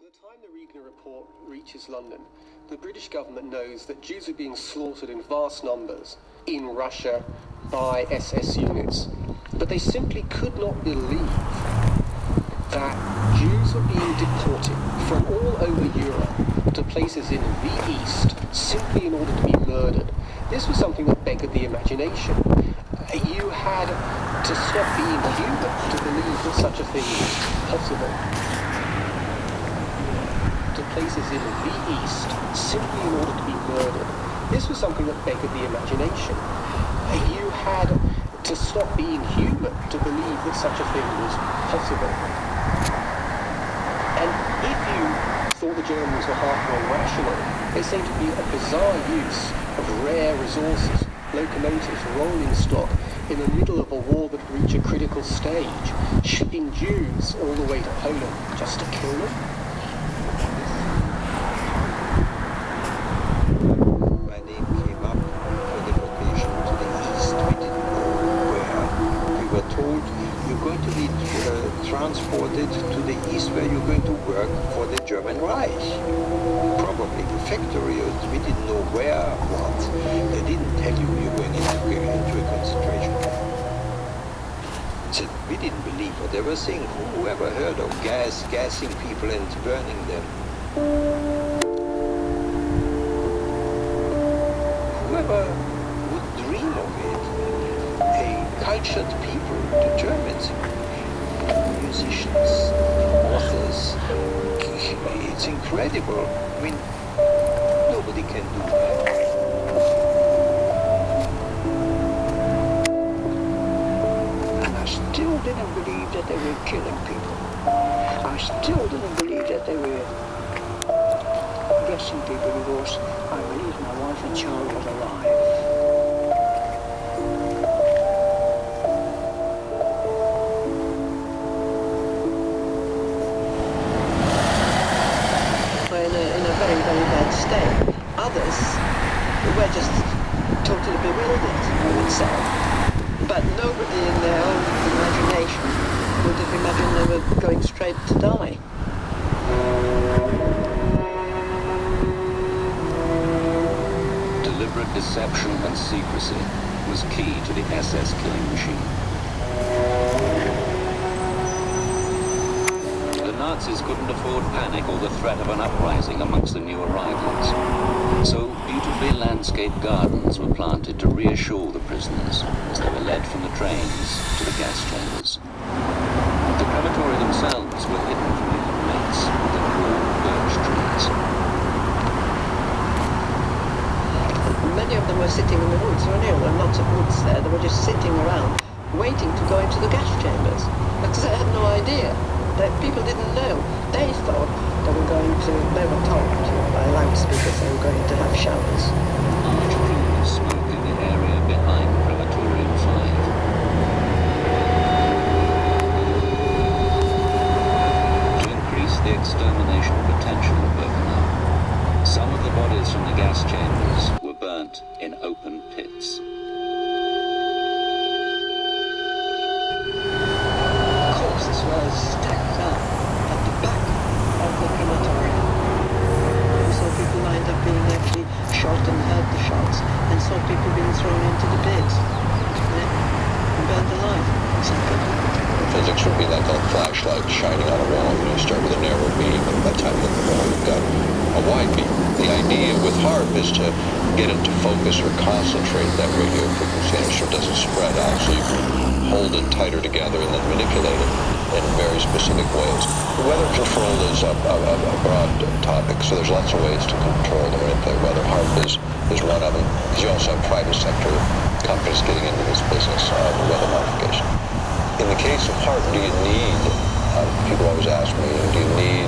the time the Reagan report reaches London, the British government knows that Jews are being slaughtered in vast numbers in Russia by SS units. But they simply could not believe that Jews were being deported from all over Europe to places in the East simply in order to be murdered. This was something that begged the imagination. You had to stop being human to believe that such a thing was possible. To places in the East simply in order to be murdered. This was something that begged the imagination. You had to stop being human to believe that such a thing was possible. And if you thought the Germans were halfway rational, it seemed to be a bizarre use of rare resources, locomotives, rolling stock, in the middle of a war that reached a critical stage, shipping Jews all the way to Poland just to kill them. When they came up for the location to the east, we didn't know where. We were told you're going to be transported to the east where you're going to work for the German Reich. Probably the factory, we didn't know where, what. They didn't tell you you're going into a concentration camp. So we didn't believe what they were saying. Whoever heard of gassing people and burning them? Whoever would dream of it? A cultured people, the Germans, musicians, authors. It's incredible. I mean, nobody can do that. And I still didn't believe that they were killing people. I still didn't believe that they were guessing people because I believed my wife and child was alive. Very, very bad state. Others were just totally bewildered, I would say. But nobody in their own imagination would have imagined they were going straight to die. Deliberate deception and secrecy was key to the SS killing machine. The Nazis couldn't afford panic or the threat of an uprising amongst the new arrivals. So beautifully landscaped gardens were planted to reassure the prisoners as they were led from the trains to the gas chambers. The crematoria themselves were hidden from the inmates with the tall birch trees. Many of them were sitting in the woods. There were lots of woods there. They were just sitting around waiting to go into the gas chambers because they had no idea. People didn't know. They thought they were told by loudspeakers they were going to have showers. Large plumes of smoke in the area behind Crematorium 5. To increase the extermination potential of Birkenau, some of the bodies from the gas chambers were burnt in open pits. Corpses were stacked up at the back of the crematorium. We saw people lined up being actually shot and heard the shots, and saw people being thrown into the pits, and burned alive. Physics would be like a flashlight shining on a wall. You start with a narrow beam, and by the time you hit the wall, you've got a wide beam. The idea with HARP is to get it to focus or concentrate that radio frequency so it doesn't spread out, so you can hold it tighter together and then manipulate it in very specific ways. Weather control is a broad topic, so there's lots of ways to control and manipulate weather. HARP is one of them, because you also have private sector companies getting into this business of weather modification. In the case of HARP, do you need, people always ask me, do you need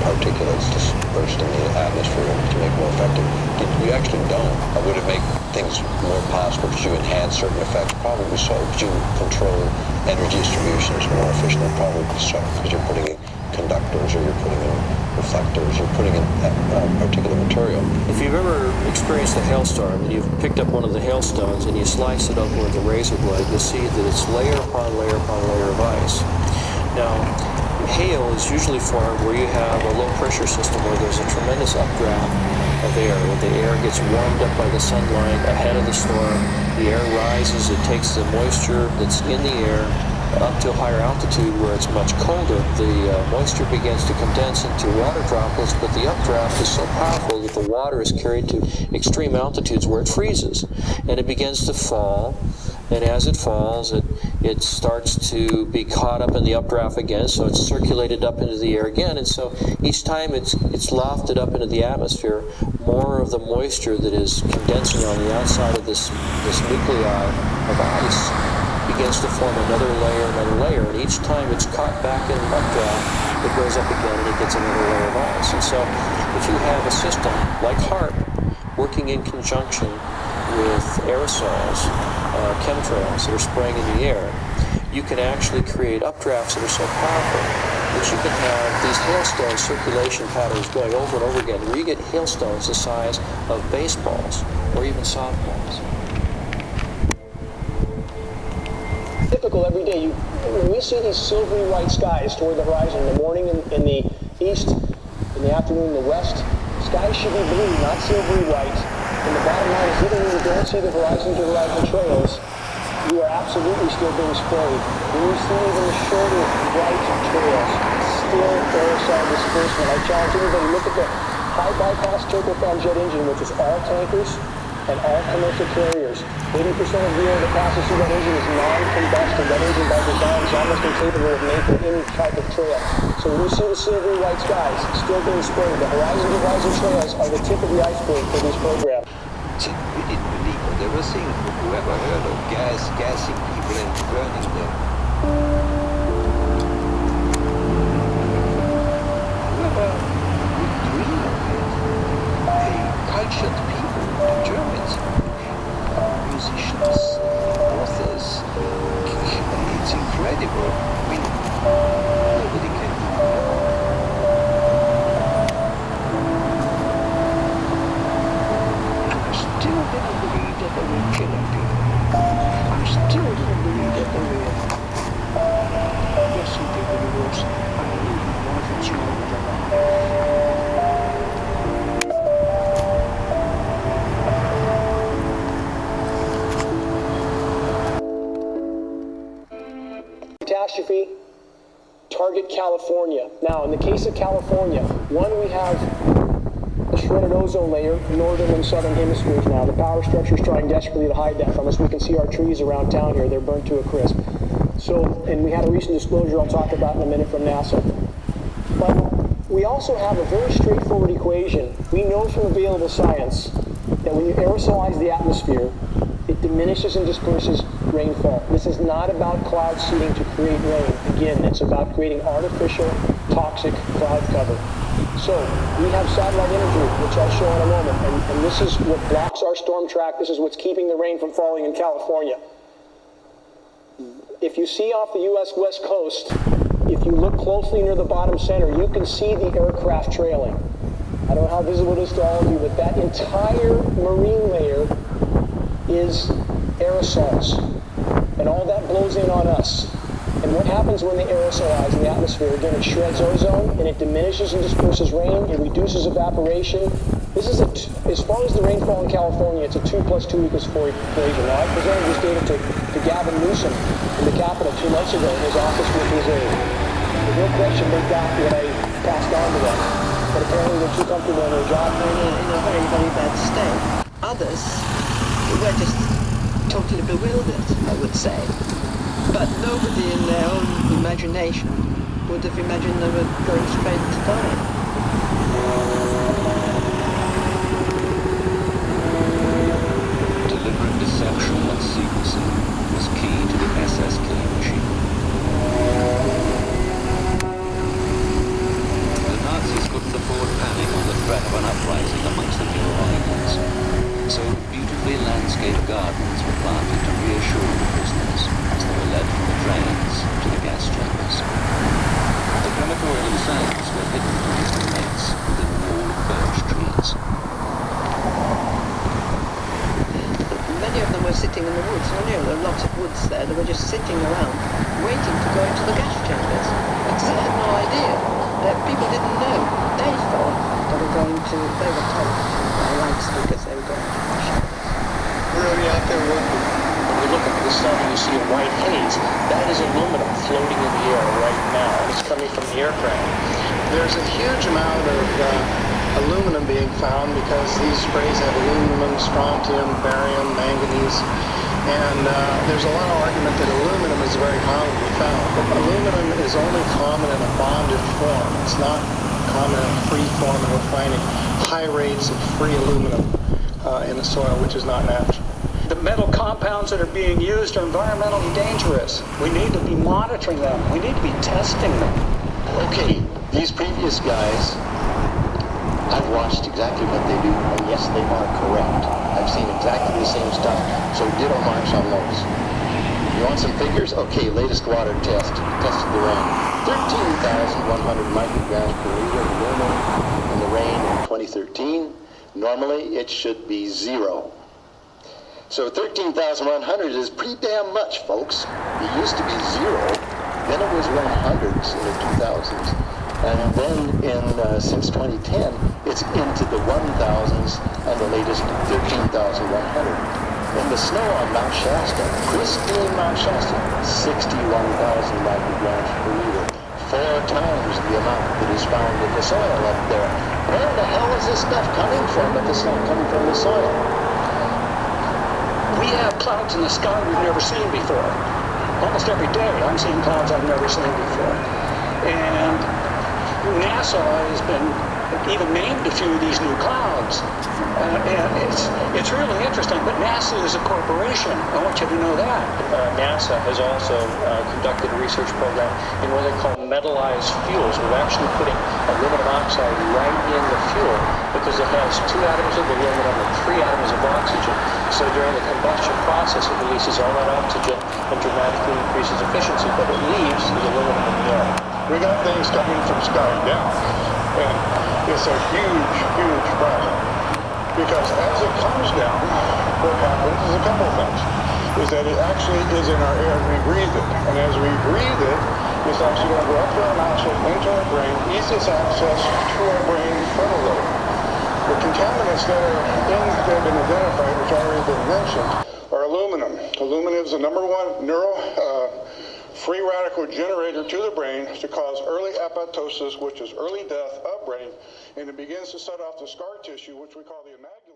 particulates dispersed in the atmosphere to make it more effective? You actually don't. Would it make things more possible? Could you enhance certain effects? Probably so. Could you control energy distributions more efficiently? Probably so, because you're putting in conductors or you're putting in reflectors, you're putting in particular material. If you've ever experienced a hailstorm and you've picked up one of the hailstones and you slice it open with a razor blade, you'll see that it's layer upon layer upon layer of ice. Now, hail is usually formed where you have a low pressure system where there's a tremendous updraft of air. Where the air gets warmed up by the sunlight ahead of the storm. The air rises, it takes the moisture that's in the air up to a higher altitude where it's much colder. The moisture begins to condense into water droplets, but the updraft is so powerful that the water is carried to extreme altitudes where it freezes. And it begins to fall, and as it falls, it starts to be caught up in the updraft again, so it's circulated up into the air again, and so each time it's lofted up into the atmosphere, more of the moisture that is condensing on the outside of this nuclei of ice begins to form another layer, and each time it's caught back in an updraft, it goes up again and it gets another layer of ice. And so if you have a system like HAARP working in conjunction with aerosols, chemtrails that are spraying in the air, you can actually create updrafts that are so powerful that you can have these hailstone circulation patterns going over and over again, where you get hailstones the size of baseballs or even softballs. Typical every day, when we see these silvery white skies toward the horizon in the morning in the east, in the afternoon in the west, skies should be blue, not silvery white. And the bottom line is, even when you don't see the horizon-to-horizon trails, you are absolutely still being sprayed. When you see even the shorter white trails, still aerosol disbursement. I challenge anybody, look at the high bypass turbofan jet engine, which is all tankers and all commercial carriers. 80% of the air that passes through that engine is non-combustion. That engine by design is almost incapable of making any type of trail. So when you see the silvery white skies still being sprayed, the horizon-to-horizon trails are the tip of the iceberg for these programs. We didn't believe what they were saying. Whoever heard of gassing people and burning them? Whoever would dream of it? A cultured people, the Germans, musicians, authors. It's incredible. I mean, nobody can ignore. I still didn't believe that they were killing people. I still didn't believe that they were guessing people the worst. I believe my wife and children were alive. Catastrophe, target California. Now, in the case of California, one, we have a shredded ozone layer, northern and southern hemispheres now. The power structure is trying desperately to hide that from us. We can see our trees around town here. They're burnt to a crisp. So, and we had a recent disclosure I'll talk about in a minute from NASA. But we also have a very straightforward equation. We know from available science that when you aerosolize the atmosphere, it diminishes and disperses rainfall. This is not about cloud seeding to create rain. Again, it's about creating artificial, toxic cloud cover. So we have satellite imagery, which I'll show in a moment, and this is what blocks our storm track. This is what's keeping the rain from falling in California. If you see off the U.S. West Coast, if you look closely near the bottom center, you can see the aircraft trailing. I don't know how visible it is to all of you, but that entire marine layer is aerosols, and all that blows in on us. And what happens when they aerosolize in the atmosphere? Again, it shreds ozone, and it diminishes and disperses rain, it reduces evaporation. This is as far as the rainfall in California, it's a 2 + 2 = 4 equation. Now, I presented this data to Gavin Newsom in the Capitol 2 months ago in his office with his aide. There's no question they got what I passed on to them, but apparently they're too comfortable in their job. In a very, very bad state. Others were just totally bewildered, I would say. But nobody in their own imagination would have imagined they were going straight to die. Deliberate deception and secrecy was key to the SSK machine. The Nazis couldn't afford panic on the threat of an uprising amongst the new arrivals. So beautifully landscaped gardens were planted to reassure the prisoners as they were led from the trains to the gas chambers. The crematoria themselves were hidden from distant mates within a wall of birch trees. Many of them were sitting in the woods. There were lots of woods there. They were just sitting around, waiting to go into the gas chambers. Because they had no they were told by loudspeakers they were going to Russia. We're already out there working. When you look up at the sun and you see a white haze, that is aluminum floating in the air right now. It's coming from the aircraft. There's a huge amount of aluminum being found because these sprays have aluminum, strontium, barium, manganese, and there's a lot of argument that aluminum is very commonly found. But aluminum is only common in a bonded form. It's not common in a free form, and we're finding high rates of free aluminum in the soil, which is not natural. The metal compounds that are being used are environmentally dangerous. We need to be monitoring them. We need to be testing them. Okay, these previous guys, I've watched exactly what they do, and yes, they are correct. I've seen exactly the same stuff, so ditto marks on those. You want some figures? Okay, latest water test. Tested the rain. 13,100 micrograms per liter of aluminum in the rain in 2013. Normally, it should be 0. So 13,100 is pretty damn much, folks. It used to be 0, then it was 100s in the 2000s, and then since 2010, it's into the 1,000s and the latest 13,100. And the snow on Mount Shasta, pristine Mount Shasta, 61,000 micrograms per liter. 4 times the amount that is found in the soil up there. Where the hell is this stuff coming from if it's not coming from the soil? We have clouds in the sky we've never seen before. Almost every day I'm seeing clouds I've never seen before. And NASA has been even named a few of these new clouds. And it's really interesting, but NASA is a corporation. I want you to know that. NASA has also conducted a research program in what they call metallized fuels. We're actually putting aluminum oxide right in the fuel because it has 2 atoms of aluminum and 3 atoms of oxygen. So during the combustion process, it releases all that oxygen and dramatically increases efficiency, but it leaves the aluminum in the air. We got things coming from sky down, and it's a huge, huge problem. Because as it comes down, what happens is a couple of things. Is that it actually is in our air and we breathe it. And as we breathe it, it's actually going to go up to our nostrils, into our brain, easiest access to our brain frontally. The contaminants that have been identified, which already been mentioned, are aluminum. Aluminum is the #1 free radical generator to the brain to cause early apoptosis, which is early death of brain, and it begins to set off the scar tissue, which we call the amygdala.